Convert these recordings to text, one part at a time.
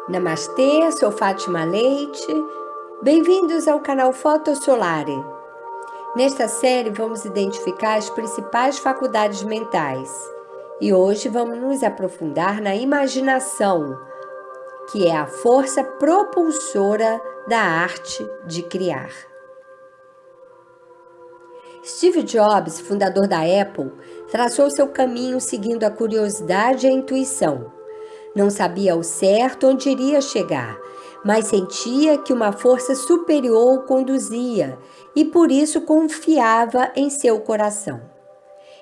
Namastê, sou Fátima Leite. Bem-vindos ao canal Fotossolare. Nesta série vamos identificar as principais faculdades mentais e hoje vamos nos aprofundar na imaginação, que é a força propulsora da arte de criar. Steve Jobs, fundador da Apple, traçou seu caminho seguindo a curiosidade e a intuição. Não sabia ao certo onde iria chegar, mas sentia que uma força superior o conduzia e por isso confiava em seu coração.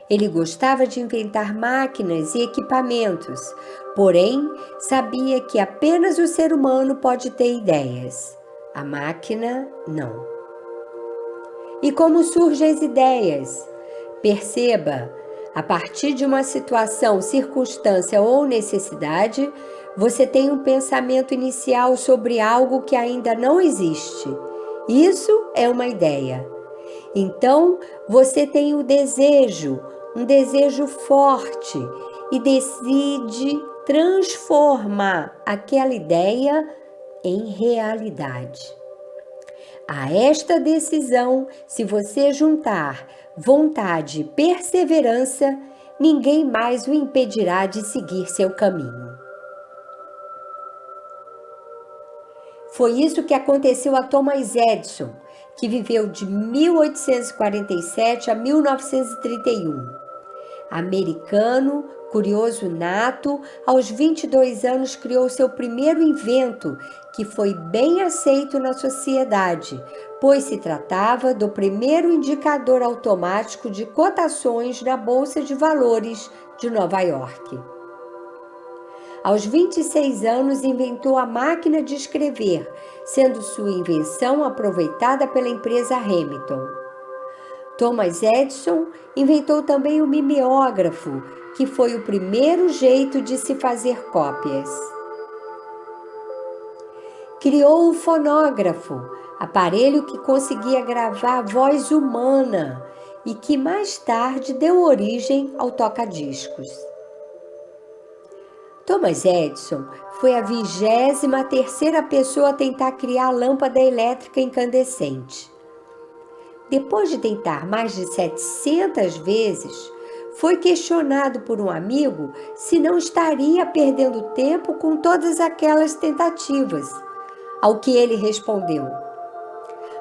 Ele gostava de inventar máquinas e equipamentos, porém sabia que apenas o ser humano pode ter ideias, a máquina não. E como surgem as ideias? Perceba, a partir de uma situação, circunstância ou necessidade, você tem um pensamento inicial sobre algo que ainda não existe. Isso é uma ideia. Então, você tem o desejo, um desejo forte, e decide transformar aquela ideia em realidade. A esta decisão, se você juntar vontade e perseverança, ninguém mais o impedirá de seguir seu caminho. Foi isso que aconteceu a Thomas Edison, que viveu de 1847 a 1931. Americano, curioso nato, aos 22 anos criou seu primeiro invento, que foi bem aceito na sociedade, pois se tratava do primeiro indicador automático de cotações na Bolsa de Valores de Nova York. Aos 26 anos, inventou a máquina de escrever, sendo sua invenção aproveitada pela empresa Hamilton. Thomas Edison inventou também o mimeógrafo, que foi o primeiro jeito de se fazer cópias. Criou o fonógrafo, aparelho que conseguia gravar a voz humana e que mais tarde deu origem ao toca-discos. Thomas Edison foi a 23ª pessoa a tentar criar a lâmpada elétrica incandescente. Depois de tentar mais de 700 vezes, foi questionado por um amigo se não estaria perdendo tempo com todas aquelas tentativas, ao que ele respondeu: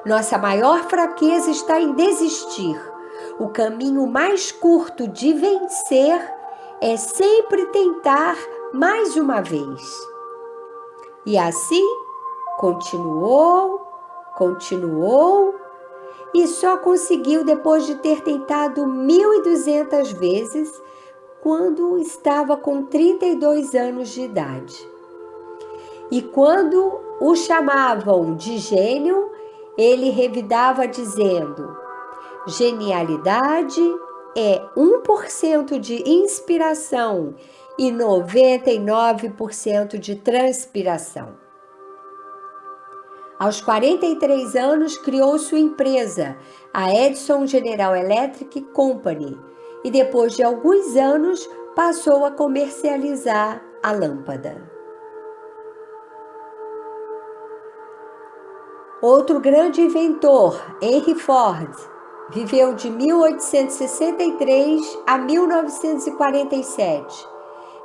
"Nossa maior fraqueza está em desistir. O caminho mais curto de vencer é sempre tentar mais uma vez." E assim, continuou e só conseguiu depois de ter tentado 1.200 vezes, quando estava com 32 anos de idade. E quando o chamavam de gênio, ele revidava dizendo: "Genialidade é 1% de inspiração e 99% de transpiração." Aos 43 anos, criou sua empresa, a Edison General Electric Company, e depois de alguns anos passou a comercializar a lâmpada. Outro grande inventor, Henry Ford, viveu de 1863 a 1947.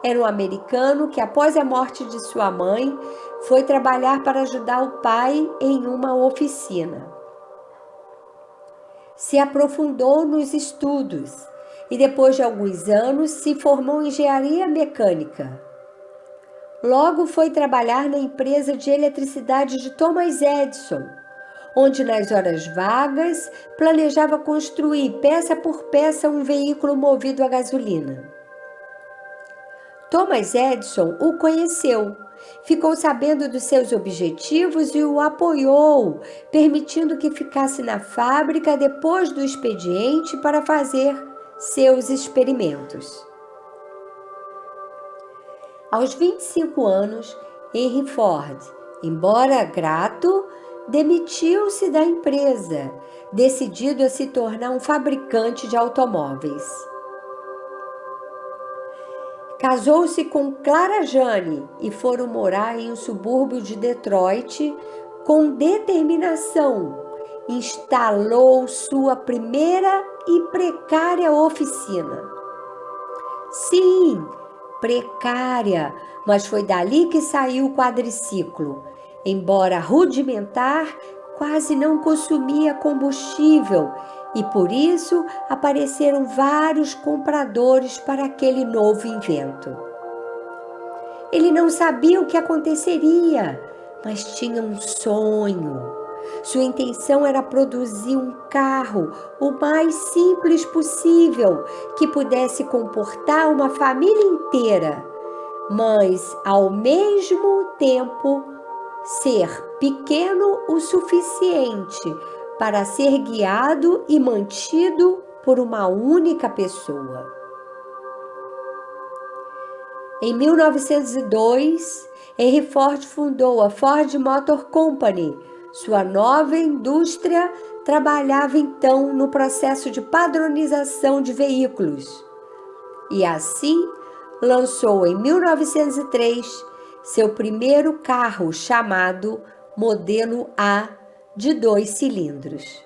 Era um americano que, após a morte de sua mãe, foi trabalhar para ajudar o pai em uma oficina. Se aprofundou nos estudos e, depois de alguns anos, se formou em engenharia mecânica. Logo foi trabalhar na empresa de eletricidade de Thomas Edison, onde nas horas vagas planejava construir peça por peça um veículo movido a gasolina. Thomas Edison o conheceu, ficou sabendo dos seus objetivos e o apoiou, permitindo que ficasse na fábrica depois do expediente para fazer seus experimentos. Aos 25 anos, Henry Ford, embora grato, demitiu-se da empresa, decidido a se tornar um fabricante de automóveis. Casou-se com Clara Jane e foram morar em um subúrbio de Detroit com determinação. Instalou sua primeira e precária oficina. Sim, precária, mas foi dali que saiu o quadriciclo. Embora rudimentar, quase não consumia combustível e por isso apareceram vários compradores para aquele novo invento. Ele não sabia o que aconteceria, mas tinha um sonho. Sua intenção era produzir um carro o mais simples possível, que pudesse comportar uma família inteira, mas ao mesmo tempo ser pequeno o suficiente para ser guiado e mantido por uma única pessoa. Em 1902, Henry Ford fundou a Ford Motor Company. Sua nova indústria trabalhava então no processo de padronização de veículos. E assim lançou em 1903 seu primeiro carro chamado Modelo A de 2 cilindros.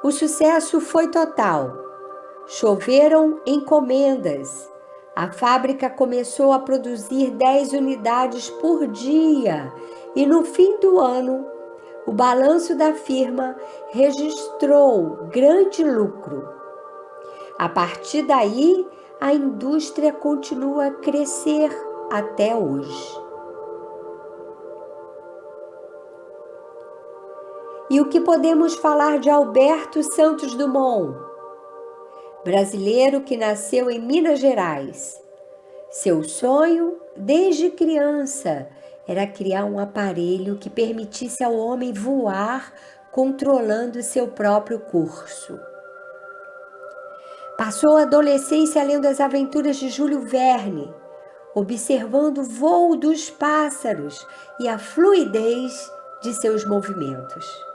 O sucesso foi total. Choveram encomendas. A fábrica começou a produzir 10 unidades por dia e no fim do ano, o balanço da firma registrou grande lucro. A partir daí, a indústria continua a crescer até hoje. E o que podemos falar de Alberto Santos Dumont? Brasileiro que nasceu em Minas Gerais. Seu sonho, desde criança, era criar um aparelho que permitisse ao homem voar controlando seu próprio curso. Passou a adolescência lendo as aventuras de Júlio Verne, observando o voo dos pássaros e a fluidez de seus movimentos.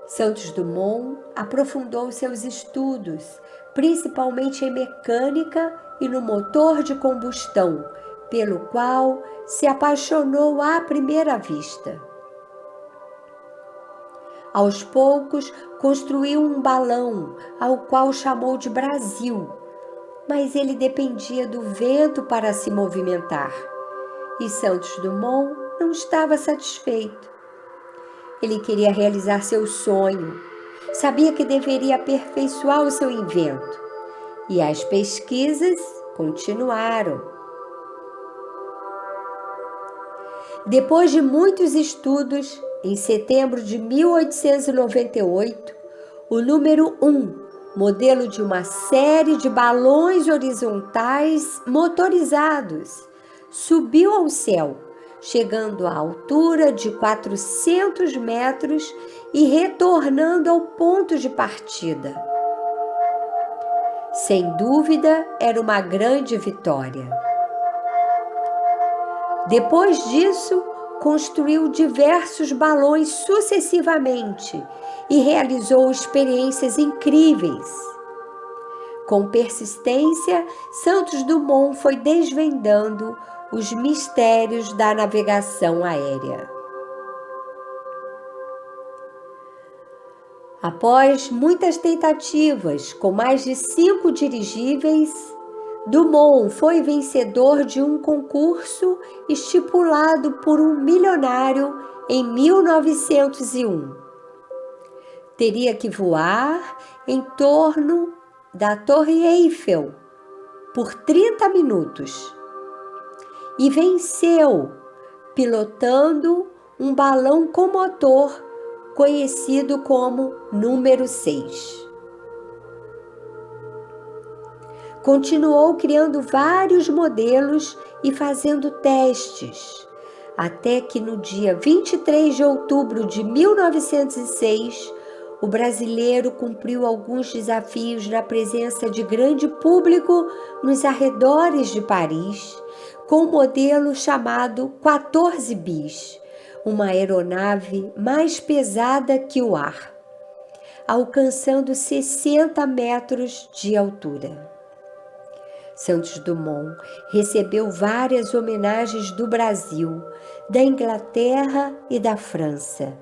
Santos Dumont aprofundou seus estudos, principalmente em mecânica e no motor de combustão, pelo qual se apaixonou à primeira vista. Aos poucos, construiu um balão, ao qual chamou de Brasil, mas ele dependia do vento para se movimentar. E Santos Dumont não estava satisfeito. Ele queria realizar seu sonho, sabia que deveria aperfeiçoar o seu invento, e as pesquisas continuaram. Depois de muitos estudos, em setembro de 1898, o número 1, modelo de uma série de balões horizontais motorizados, subiu ao céu, chegando à altura de 400 metros e retornando ao ponto de partida. Sem dúvida, era uma grande vitória. Depois disso, construiu diversos balões sucessivamente e realizou experiências incríveis. Com persistência, Santos Dumont foi desvendando os mistérios da navegação aérea. Após muitas tentativas, com mais de 5 dirigíveis, Dumont foi vencedor de um concurso estipulado por um milionário em 1901. Teria que voar em torno da Torre Eiffel por 30 minutos. E venceu, pilotando um balão com motor conhecido como número 6. Continuou criando vários modelos e fazendo testes, até que no dia 23 de outubro de 1906, o brasileiro cumpriu alguns desafios na presença de grande público nos arredores de Paris, com um modelo chamado 14 bis, uma aeronave mais pesada que o ar, alcançando 60 metros de altura. Santos Dumont recebeu várias homenagens do Brasil, da Inglaterra e da França.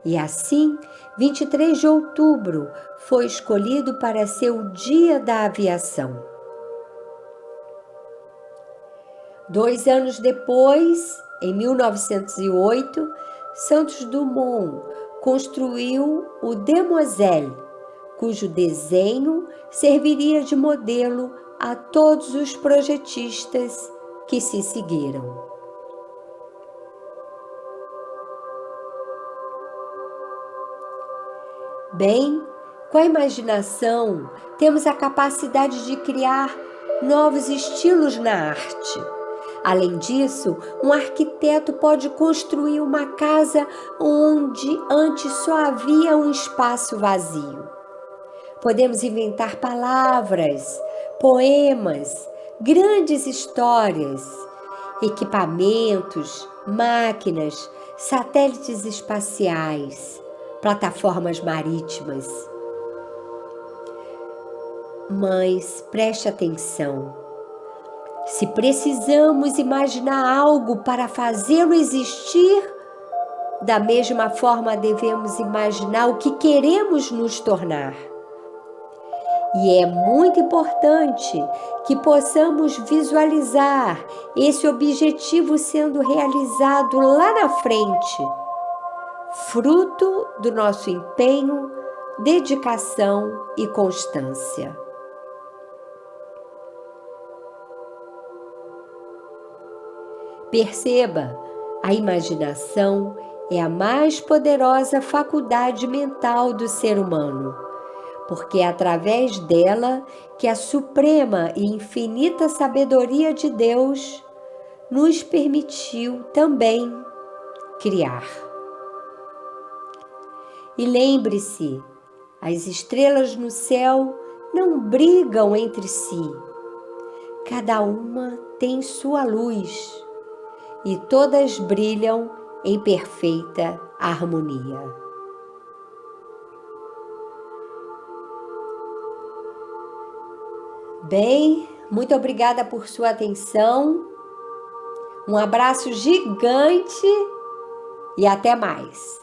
E assim, 23 de outubro foi escolhido para ser o Dia da Aviação. 2 anos depois, em 1908, Santos Dumont construiu o Demoiselle, cujo desenho serviria de modelo a todos os projetistas que se seguiram. Bem, com a imaginação, temos a capacidade de criar novos estilos na arte. Além disso, um arquiteto pode construir uma casa onde antes só havia um espaço vazio. Podemos inventar palavras, poemas, grandes histórias, equipamentos, máquinas, satélites espaciais, plataformas marítimas. Mas preste atenção. Se precisamos imaginar algo para fazê-lo existir, da mesma forma devemos imaginar o que queremos nos tornar. E é muito importante que possamos visualizar esse objetivo sendo realizado lá na frente, fruto do nosso empenho, dedicação e constância. Perceba, a imaginação é a mais poderosa faculdade mental do ser humano, porque é através dela que a suprema e infinita sabedoria de Deus nos permitiu também criar. E lembre-se, as estrelas no céu não brigam entre si. Cada uma tem sua luz e todas brilham em perfeita harmonia. Bem, muito obrigada por sua atenção. Um abraço gigante e até mais.